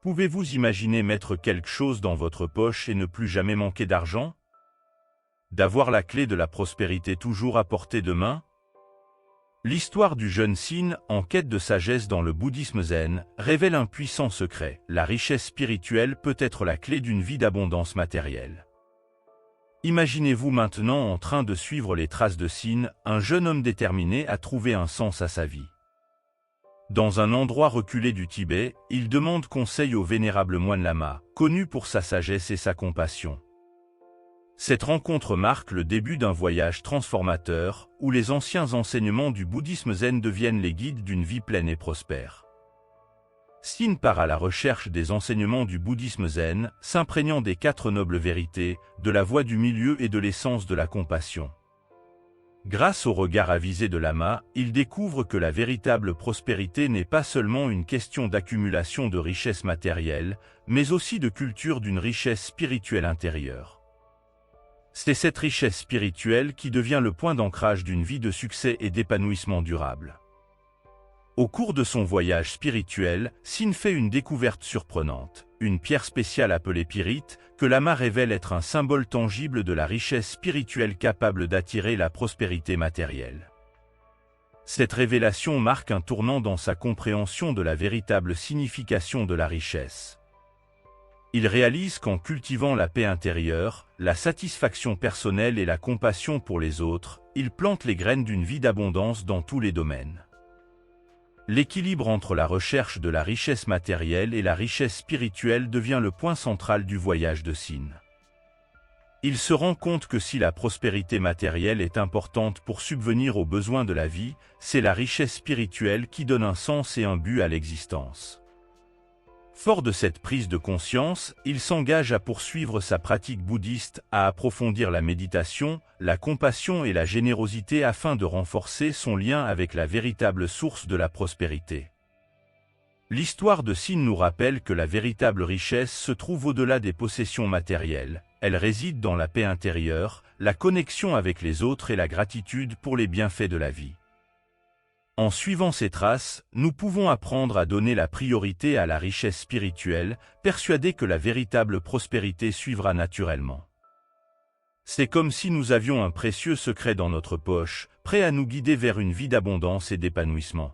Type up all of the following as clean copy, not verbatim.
Pouvez-vous imaginer mettre quelque chose dans votre poche et ne plus jamais manquer d'argent? D'avoir la clé de la prospérité toujours à portée de main? L'histoire du jeune Sin, en quête de sagesse dans le bouddhisme zen, révèle un puissant secret. La richesse spirituelle peut être la clé d'une vie d'abondance matérielle. Imaginez-vous maintenant en train de suivre les traces de Sin, un jeune homme déterminé à trouver un sens à sa vie. Dans un endroit reculé du Tibet, il demande conseil au vénérable moine Lama, connu pour sa sagesse et sa compassion. Cette rencontre marque le début d'un voyage transformateur, où les anciens enseignements du bouddhisme zen deviennent les guides d'une vie pleine et prospère. Sin part à la recherche des enseignements du bouddhisme zen, s'imprégnant des 4 nobles vérités, de la voie du milieu et de l'essence de la compassion. Grâce au regard avisé de Lama, il découvre que la véritable prospérité n'est pas seulement une question d'accumulation de richesses matérielles, mais aussi de culture d'une richesse spirituelle intérieure. C'est cette richesse spirituelle qui devient le point d'ancrage d'une vie de succès et d'épanouissement durable. Au cours de son voyage spirituel, Sin fait une découverte surprenante, une pierre spéciale appelée pyrite, que Lama révèle être un symbole tangible de la richesse spirituelle capable d'attirer la prospérité matérielle. Cette révélation marque un tournant dans sa compréhension de la véritable signification de la richesse. Il réalise qu'en cultivant la paix intérieure, la satisfaction personnelle et la compassion pour les autres, il plante les graines d'une vie d'abondance dans tous les domaines. L'équilibre entre la recherche de la richesse matérielle et la richesse spirituelle devient le point central du voyage de Sin. Il se rend compte que si la prospérité matérielle est importante pour subvenir aux besoins de la vie, c'est la richesse spirituelle qui donne un sens et un but à l'existence. Fort de cette prise de conscience, il s'engage à poursuivre sa pratique bouddhiste, à approfondir la méditation, la compassion et la générosité afin de renforcer son lien avec la véritable source de la prospérité. L'histoire de Sin nous rappelle que la véritable richesse se trouve au-delà des possessions matérielles. Elle réside dans la paix intérieure, la connexion avec les autres et la gratitude pour les bienfaits de la vie. En suivant ces traces, nous pouvons apprendre à donner la priorité à la richesse spirituelle, persuadés que la véritable prospérité suivra naturellement. C'est comme si nous avions un précieux secret dans notre poche, prêt à nous guider vers une vie d'abondance et d'épanouissement.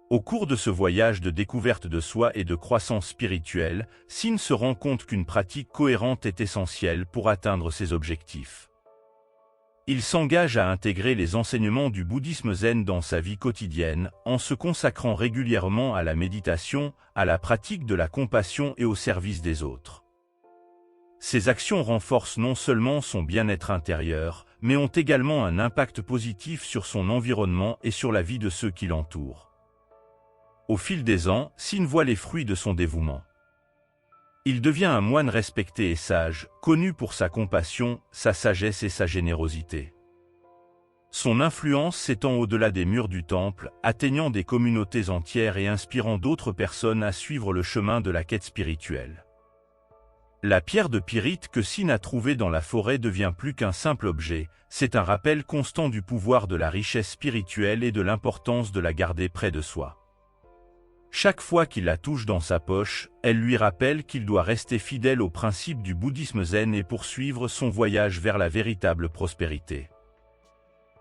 Au cours de ce voyage de découverte de soi et de croissance spirituelle, Sin se rend compte qu'une pratique cohérente est essentielle pour atteindre ses objectifs. Il s'engage à intégrer les enseignements du bouddhisme zen dans sa vie quotidienne, en se consacrant régulièrement à la méditation, à la pratique de la compassion et au service des autres. Ces actions renforcent non seulement son bien-être intérieur, mais ont également un impact positif sur son environnement et sur la vie de ceux qui l'entourent. Au fil des ans, Sin voit les fruits de son dévouement. Il devient un moine respecté et sage, connu pour sa compassion, sa sagesse et sa générosité. Son influence s'étend au-delà des murs du temple, atteignant des communautés entières et inspirant d'autres personnes à suivre le chemin de la quête spirituelle. La pierre de pyrite que Sin a trouvée dans la forêt devient plus qu'un simple objet, c'est un rappel constant du pouvoir de la richesse spirituelle et de l'importance de la garder près de soi. Chaque fois qu'il la touche dans sa poche, elle lui rappelle qu'il doit rester fidèle aux principes du bouddhisme zen et poursuivre son voyage vers la véritable prospérité.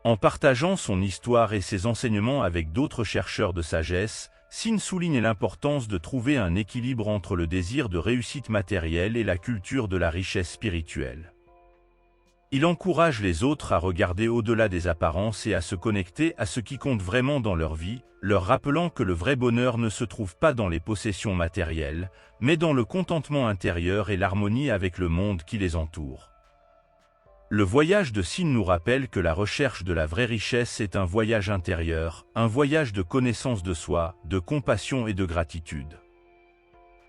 En partageant son histoire et ses enseignements avec d'autres chercheurs de sagesse, Sin souligne l'importance de trouver un équilibre entre le désir de réussite matérielle et la culture de la richesse spirituelle. Il encourage les autres à regarder au-delà des apparences et à se connecter à ce qui compte vraiment dans leur vie, leur rappelant que le vrai bonheur ne se trouve pas dans les possessions matérielles, mais dans le contentement intérieur et l'harmonie avec le monde qui les entoure. Le voyage de Sin nous rappelle que la recherche de la vraie richesse est un voyage intérieur, un voyage de connaissance de soi, de compassion et de gratitude.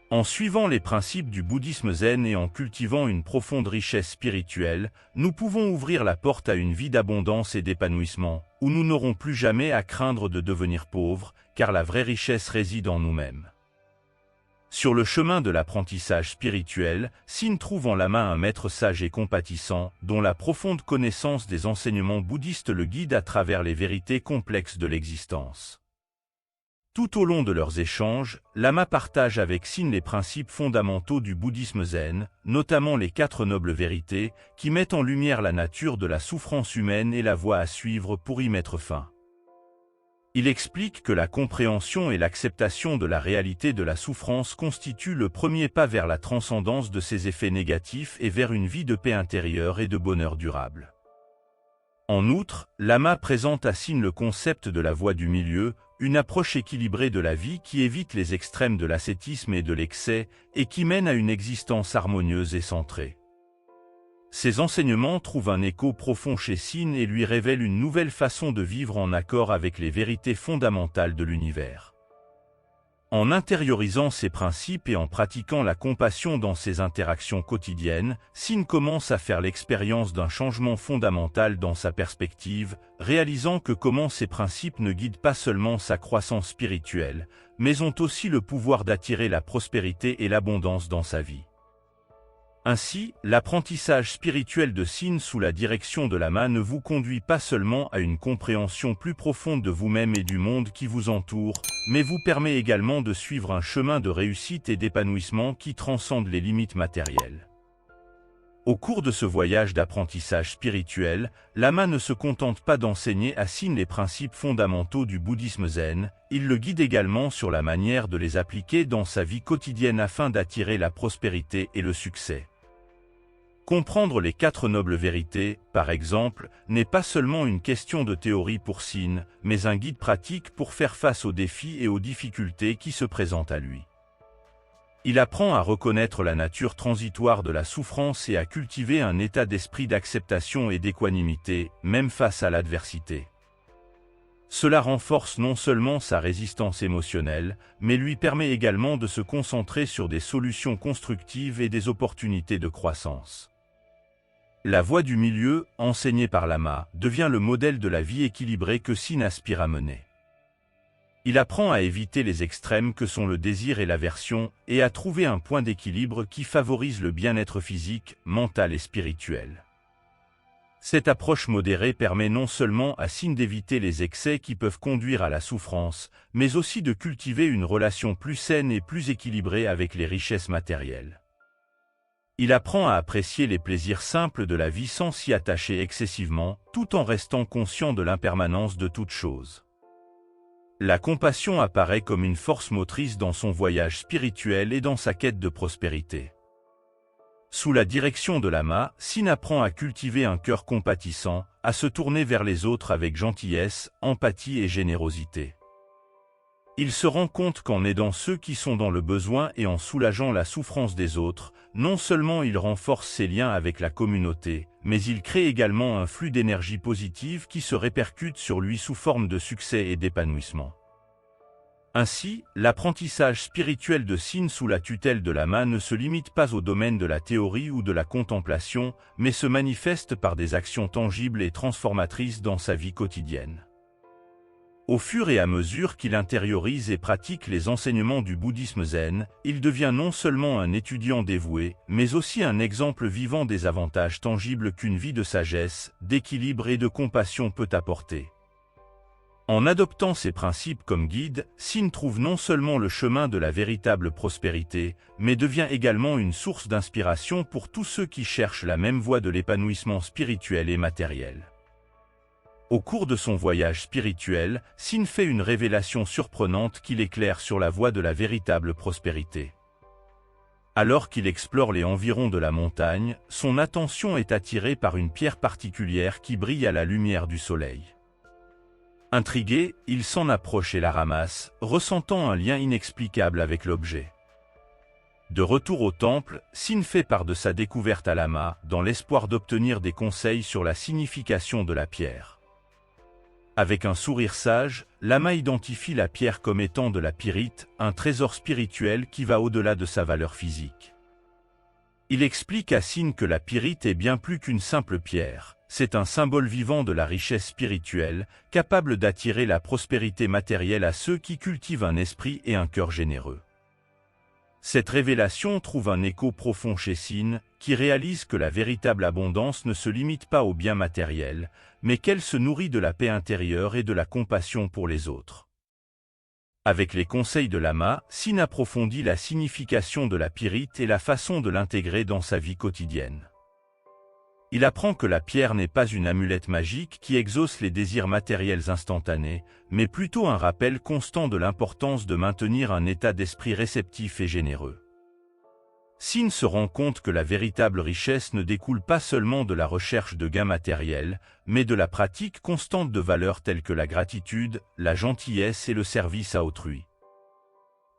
En suivant les principes du bouddhisme zen et en cultivant une profonde richesse spirituelle, nous pouvons ouvrir la porte à une vie d'abondance et d'épanouissement, où nous n'aurons plus jamais à craindre de devenir pauvres, car la vraie richesse réside en nous-mêmes. Sur le chemin de l'apprentissage spirituel, Sin trouve en Lama un maître sage et compatissant, dont la profonde connaissance des enseignements bouddhistes le guide à travers les vérités complexes de l'existence. Tout au long de leurs échanges, Lama partage avec Sin les principes fondamentaux du bouddhisme zen, notamment les 4 nobles vérités, qui mettent en lumière la nature de la souffrance humaine et la voie à suivre pour y mettre fin. Il explique que la compréhension et l'acceptation de la réalité de la souffrance constituent le premier pas vers la transcendance de ses effets négatifs et vers une vie de paix intérieure et de bonheur durable. En outre, Lama présente à Sin le concept de la voie du milieu, une approche équilibrée de la vie qui évite les extrêmes de l'ascétisme et de l'excès et qui mène à une existence harmonieuse et centrée. Ces enseignements trouvent un écho profond chez Sin et lui révèlent une nouvelle façon de vivre en accord avec les vérités fondamentales de l'univers. En intériorisant ces principes et en pratiquant la compassion dans ses interactions quotidiennes, Sin commence à faire l'expérience d'un changement fondamental dans sa perspective, réalisant que ces principes ne guident pas seulement sa croissance spirituelle, mais ont aussi le pouvoir d'attirer la prospérité et l'abondance dans sa vie. Ainsi, l'apprentissage spirituel de Sin sous la direction de Lama ne vous conduit pas seulement à une compréhension plus profonde de vous-même et du monde qui vous entoure, mais vous permet également de suivre un chemin de réussite et d'épanouissement qui transcende les limites matérielles. Au cours de ce voyage d'apprentissage spirituel, Lama ne se contente pas d'enseigner à Sin les principes fondamentaux du bouddhisme zen, il le guide également sur la manière de les appliquer dans sa vie quotidienne afin d'attirer la prospérité et le succès. Comprendre les 4 nobles vérités, par exemple, n'est pas seulement une question de théorie pour Sin, mais un guide pratique pour faire face aux défis et aux difficultés qui se présentent à lui. Il apprend à reconnaître la nature transitoire de la souffrance et à cultiver un état d'esprit d'acceptation et d'équanimité, même face à l'adversité. Cela renforce non seulement sa résistance émotionnelle, mais lui permet également de se concentrer sur des solutions constructives et des opportunités de croissance. La voie du milieu, enseignée par Lama, devient le modèle de la vie équilibrée que Sin aspire à mener. Il apprend à éviter les extrêmes que sont le désir et l'aversion, et à trouver un point d'équilibre qui favorise le bien-être physique, mental et spirituel. Cette approche modérée permet non seulement à Sin d'éviter les excès qui peuvent conduire à la souffrance, mais aussi de cultiver une relation plus saine et plus équilibrée avec les richesses matérielles. Il apprend à apprécier les plaisirs simples de la vie sans s'y attacher excessivement, tout en restant conscient de l'impermanence de toute chose. La compassion apparaît comme une force motrice dans son voyage spirituel et dans sa quête de prospérité. Sous la direction de Lama, Sin apprend à cultiver un cœur compatissant, à se tourner vers les autres avec gentillesse, empathie et générosité. Il se rend compte qu'en aidant ceux qui sont dans le besoin et en soulageant la souffrance des autres, non seulement il renforce ses liens avec la communauté, mais il crée également un flux d'énergie positive qui se répercute sur lui sous forme de succès et d'épanouissement. Ainsi, l'apprentissage spirituel de Sin sous la tutelle de Lama ne se limite pas au domaine de la théorie ou de la contemplation, mais se manifeste par des actions tangibles et transformatrices dans sa vie quotidienne. Au fur et à mesure qu'il intériorise et pratique les enseignements du bouddhisme zen, il devient non seulement un étudiant dévoué, mais aussi un exemple vivant des avantages tangibles qu'une vie de sagesse, d'équilibre et de compassion peut apporter. En adoptant ces principes comme guide, Sin trouve non seulement le chemin de la véritable prospérité, mais devient également une source d'inspiration pour tous ceux qui cherchent la même voie de l'épanouissement spirituel et matériel. Au cours de son voyage spirituel, Sin fait une révélation surprenante qui l'éclaire sur la voie de la véritable prospérité. Alors qu'il explore les environs de la montagne, son attention est attirée par une pierre particulière qui brille à la lumière du soleil. Intrigué, il s'en approche et la ramasse, ressentant un lien inexplicable avec l'objet. De retour au temple, Sin fait part de sa découverte à Lama, dans l'espoir d'obtenir des conseils sur la signification de la pierre. Avec un sourire sage, Lama identifie la pierre comme étant de la pyrite, un trésor spirituel qui va au-delà de sa valeur physique. Il explique à Sin que la pyrite est bien plus qu'une simple pierre, c'est un symbole vivant de la richesse spirituelle, capable d'attirer la prospérité matérielle à ceux qui cultivent un esprit et un cœur généreux. Cette révélation trouve un écho profond chez Sin, qui réalise que la véritable abondance ne se limite pas aux biens matériels, mais qu'elle se nourrit de la paix intérieure et de la compassion pour les autres. Avec les conseils de Lama, Sin approfondit la signification de la pyrite et la façon de l'intégrer dans sa vie quotidienne. Il apprend que la pierre n'est pas une amulette magique qui exauce les désirs matériels instantanés, mais plutôt un rappel constant de l'importance de maintenir un état d'esprit réceptif et généreux. Sin se rend compte que la véritable richesse ne découle pas seulement de la recherche de gains matériels, mais de la pratique constante de valeurs telles que la gratitude, la gentillesse et le service à autrui.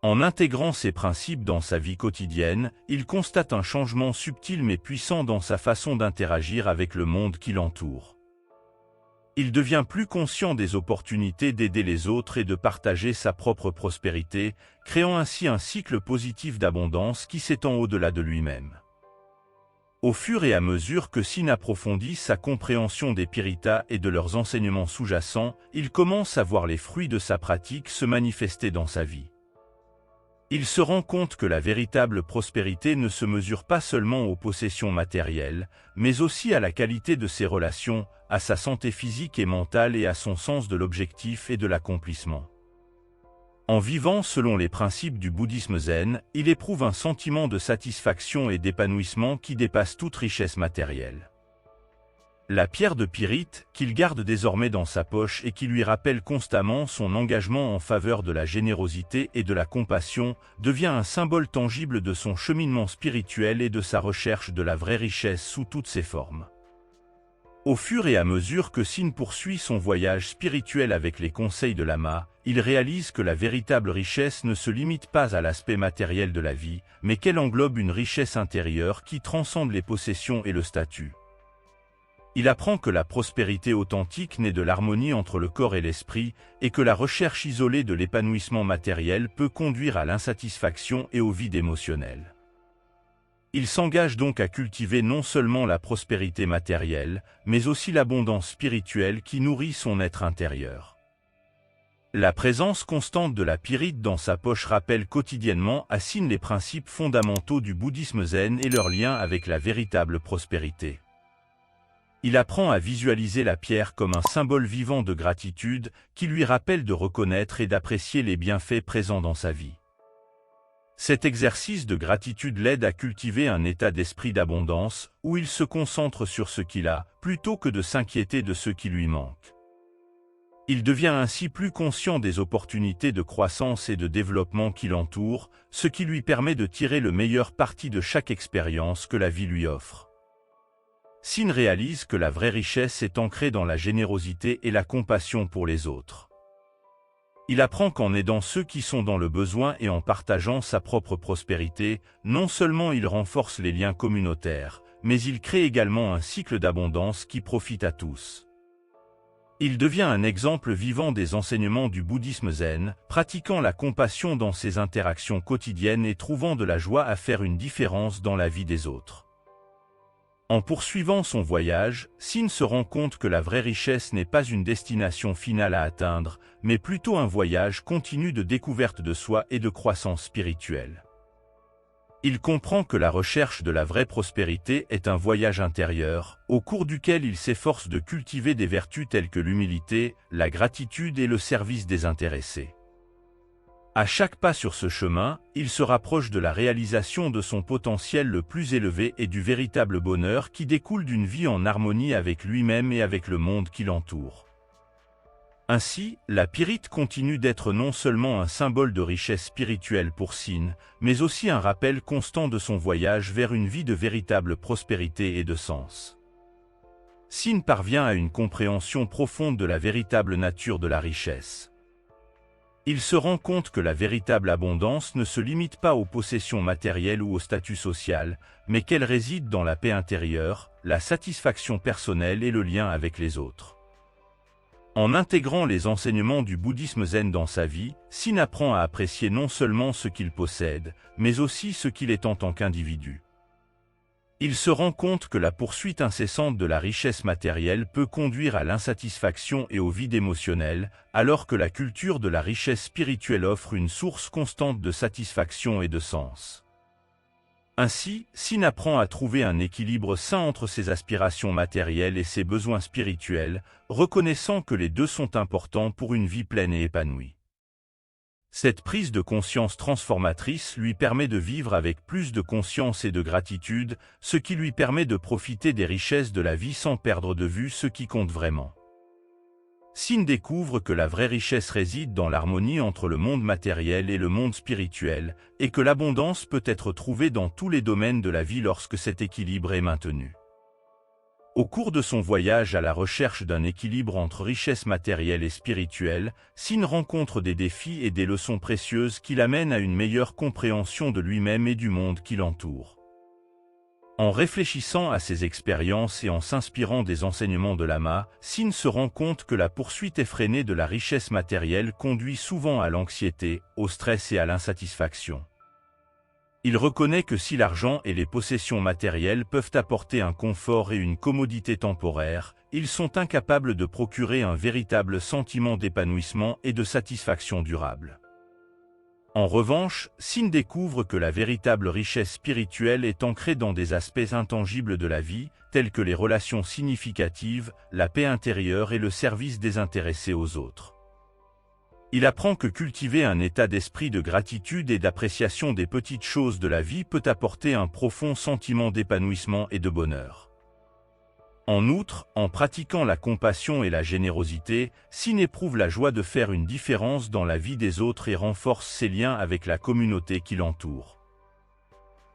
En intégrant ces principes dans sa vie quotidienne, il constate un changement subtil mais puissant dans sa façon d'interagir avec le monde qui l'entoure. Il devient plus conscient des opportunités d'aider les autres et de partager sa propre prospérité, créant ainsi un cycle positif d'abondance qui s'étend au-delà de lui-même. Au fur et à mesure que Sin approfondit sa compréhension des Piritas et de leurs enseignements sous-jacents, il commence à voir les fruits de sa pratique se manifester dans sa vie. Il se rend compte que la véritable prospérité ne se mesure pas seulement aux possessions matérielles, mais aussi à la qualité de ses relations, à sa santé physique et mentale et à son sens de l'objectif et de l'accomplissement. En vivant selon les principes du bouddhisme zen, il éprouve un sentiment de satisfaction et d'épanouissement qui dépasse toute richesse matérielle. La pierre de pyrite, qu'il garde désormais dans sa poche et qui lui rappelle constamment son engagement en faveur de la générosité et de la compassion, devient un symbole tangible de son cheminement spirituel et de sa recherche de la vraie richesse sous toutes ses formes. Au fur et à mesure que Sin poursuit son voyage spirituel avec les conseils de Lama, il réalise que la véritable richesse ne se limite pas à l'aspect matériel de la vie, mais qu'elle englobe une richesse intérieure qui transcende les possessions et le statut. Il apprend que la prospérité authentique naît de l'harmonie entre le corps et l'esprit, et que la recherche isolée de l'épanouissement matériel peut conduire à l'insatisfaction et au vide émotionnel. Il s'engage donc à cultiver non seulement la prospérité matérielle, mais aussi l'abondance spirituelle qui nourrit son être intérieur. La présence constante de la pyrite dans sa poche rappelle quotidiennement à Sin les principes fondamentaux du bouddhisme zen et leur lien avec la véritable prospérité. Il apprend à visualiser la pierre comme un symbole vivant de gratitude qui lui rappelle de reconnaître et d'apprécier les bienfaits présents dans sa vie. Cet exercice de gratitude l'aide à cultiver un état d'esprit d'abondance où il se concentre sur ce qu'il a, plutôt que de s'inquiéter de ce qui lui manque. Il devient ainsi plus conscient des opportunités de croissance et de développement qui l'entourent, ce qui lui permet de tirer le meilleur parti de chaque expérience que la vie lui offre. Sin réalise que la vraie richesse est ancrée dans la générosité et la compassion pour les autres. Il apprend qu'en aidant ceux qui sont dans le besoin et en partageant sa propre prospérité, non seulement il renforce les liens communautaires, mais il crée également un cycle d'abondance qui profite à tous. Il devient un exemple vivant des enseignements du bouddhisme zen, pratiquant la compassion dans ses interactions quotidiennes et trouvant de la joie à faire une différence dans la vie des autres. En poursuivant son voyage, Sin se rend compte que la vraie richesse n'est pas une destination finale à atteindre, mais plutôt un voyage continu de découverte de soi et de croissance spirituelle. Il comprend que la recherche de la vraie prospérité est un voyage intérieur, au cours duquel il s'efforce de cultiver des vertus telles que l'humilité, la gratitude et le service désintéressé. À chaque pas sur ce chemin, il se rapproche de la réalisation de son potentiel le plus élevé et du véritable bonheur qui découle d'une vie en harmonie avec lui-même et avec le monde qui l'entoure. Ainsi, la pyrite continue d'être non seulement un symbole de richesse spirituelle pour Sin, mais aussi un rappel constant de son voyage vers une vie de véritable prospérité et de sens. Sin parvient à une compréhension profonde de la véritable nature de la richesse. Il se rend compte que la véritable abondance ne se limite pas aux possessions matérielles ou au statut social, mais qu'elle réside dans la paix intérieure, la satisfaction personnelle et le lien avec les autres. En intégrant les enseignements du bouddhisme zen dans sa vie, Sin apprend à apprécier non seulement ce qu'il possède, mais aussi ce qu'il est en tant qu'individu. Il se rend compte que la poursuite incessante de la richesse matérielle peut conduire à l'insatisfaction et au vide émotionnel, alors que la culture de la richesse spirituelle offre une source constante de satisfaction et de sens. Ainsi, Sin apprend à trouver un équilibre sain entre ses aspirations matérielles et ses besoins spirituels, reconnaissant que les deux sont importants pour une vie pleine et épanouie. Cette prise de conscience transformatrice lui permet de vivre avec plus de conscience et de gratitude, ce qui lui permet de profiter des richesses de la vie sans perdre de vue ce qui compte vraiment. Sin découvre que la vraie richesse réside dans l'harmonie entre le monde matériel et le monde spirituel, et que l'abondance peut être trouvée dans tous les domaines de la vie lorsque cet équilibre est maintenu. Au cours de son voyage à la recherche d'un équilibre entre richesse matérielle et spirituelle, Sin rencontre des défis et des leçons précieuses qui l'amènent à une meilleure compréhension de lui-même et du monde qui l'entoure. En réfléchissant à ses expériences et en s'inspirant des enseignements de Lama, Sin se rend compte que la poursuite effrénée de la richesse matérielle conduit souvent à l'anxiété, au stress et à l'insatisfaction. Il reconnaît que si l'argent et les possessions matérielles peuvent apporter un confort et une commodité temporaire, ils sont incapables de procurer un véritable sentiment d'épanouissement et de satisfaction durable. En revanche, Sin découvre que la véritable richesse spirituelle est ancrée dans des aspects intangibles de la vie, tels que les relations significatives, la paix intérieure et le service désintéressé aux autres. Il apprend que cultiver un état d'esprit de gratitude et d'appréciation des petites choses de la vie peut apporter un profond sentiment d'épanouissement et de bonheur. En outre, en pratiquant la compassion et la générosité, Sin éprouve la joie de faire une différence dans la vie des autres et renforce ses liens avec la communauté qui l'entoure.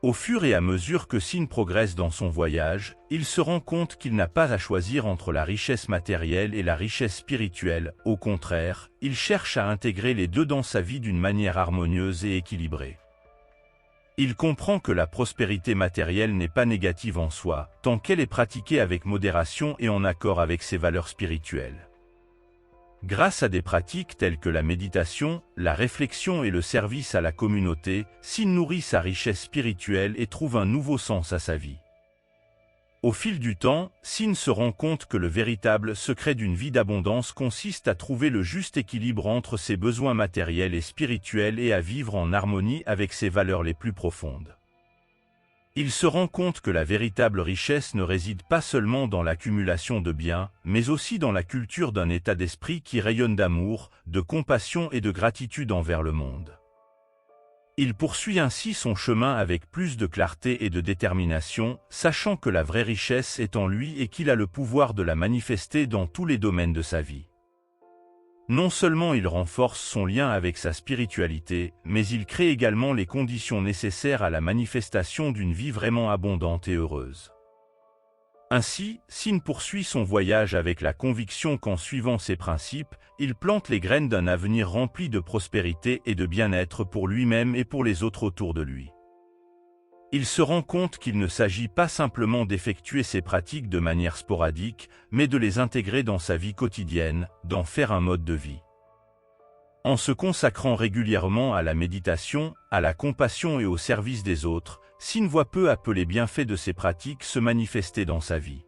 Au fur et à mesure que Sin progresse dans son voyage, il se rend compte qu'il n'a pas à choisir entre la richesse matérielle et la richesse spirituelle, au contraire, il cherche à intégrer les deux dans sa vie d'une manière harmonieuse et équilibrée. Il comprend que la prospérité matérielle n'est pas négative en soi, tant qu'elle est pratiquée avec modération et en accord avec ses valeurs spirituelles. Grâce à des pratiques telles que la méditation, la réflexion et le service à la communauté, Sin nourrit sa richesse spirituelle et trouve un nouveau sens à sa vie. Au fil du temps, Sin se rend compte que le véritable secret d'une vie d'abondance consiste à trouver le juste équilibre entre ses besoins matériels et spirituels et à vivre en harmonie avec ses valeurs les plus profondes. Il se rend compte que la véritable richesse ne réside pas seulement dans l'accumulation de biens, mais aussi dans la culture d'un état d'esprit qui rayonne d'amour, de compassion et de gratitude envers le monde. Il poursuit ainsi son chemin avec plus de clarté et de détermination, sachant que la vraie richesse est en lui et qu'il a le pouvoir de la manifester dans tous les domaines de sa vie. Non seulement il renforce son lien avec sa spiritualité, mais il crée également les conditions nécessaires à la manifestation d'une vie vraiment abondante et heureuse. Ainsi, Sin poursuit son voyage avec la conviction qu'en suivant ses principes, il plante les graines d'un avenir rempli de prospérité et de bien-être pour lui-même et pour les autres autour de lui. Il se rend compte qu'il ne s'agit pas simplement d'effectuer ces pratiques de manière sporadique, mais de les intégrer dans sa vie quotidienne, d'en faire un mode de vie. En se consacrant régulièrement à la méditation, à la compassion et au service des autres, Sin voit peu à peu les bienfaits de ces pratiques se manifester dans sa vie.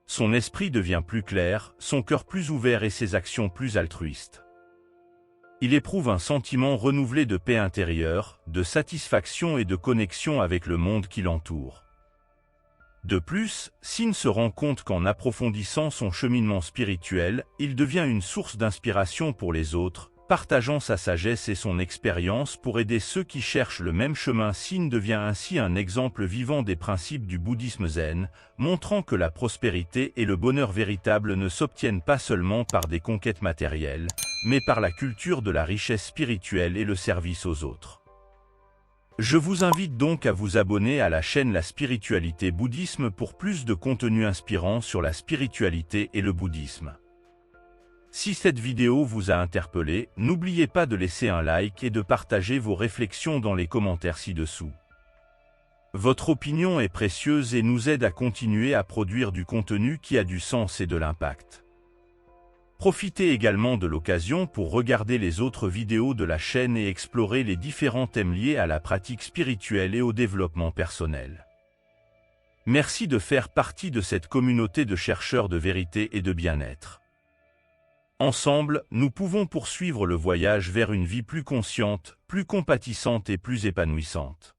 Son esprit devient plus clair, son cœur plus ouvert et ses actions plus altruistes. Il éprouve un sentiment renouvelé de paix intérieure, de satisfaction et de connexion avec le monde qui l'entoure. De plus, Sin se rend compte qu'en approfondissant son cheminement spirituel, il devient une source d'inspiration pour les autres, partageant sa sagesse et son expérience pour aider ceux qui cherchent le même chemin. Sin devient ainsi un exemple vivant des principes du bouddhisme zen, montrant que la prospérité et le bonheur véritable ne s'obtiennent pas seulement par des conquêtes matérielles, mais par la culture de la richesse spirituelle et le service aux autres. Je vous invite donc à vous abonner à la chaîne La Spiritualité Bouddhisme pour plus de contenu inspirant sur la spiritualité et le bouddhisme. Si cette vidéo vous a interpellé, n'oubliez pas de laisser un like et de partager vos réflexions dans les commentaires ci-dessous. Votre opinion est précieuse et nous aide à continuer à produire du contenu qui a du sens et de l'impact. Profitez également de l'occasion pour regarder les autres vidéos de la chaîne et explorer les différents thèmes liés à la pratique spirituelle et au développement personnel. Merci de faire partie de cette communauté de chercheurs de vérité et de bien-être. Ensemble, nous pouvons poursuivre le voyage vers une vie plus consciente, plus compatissante et plus épanouissante.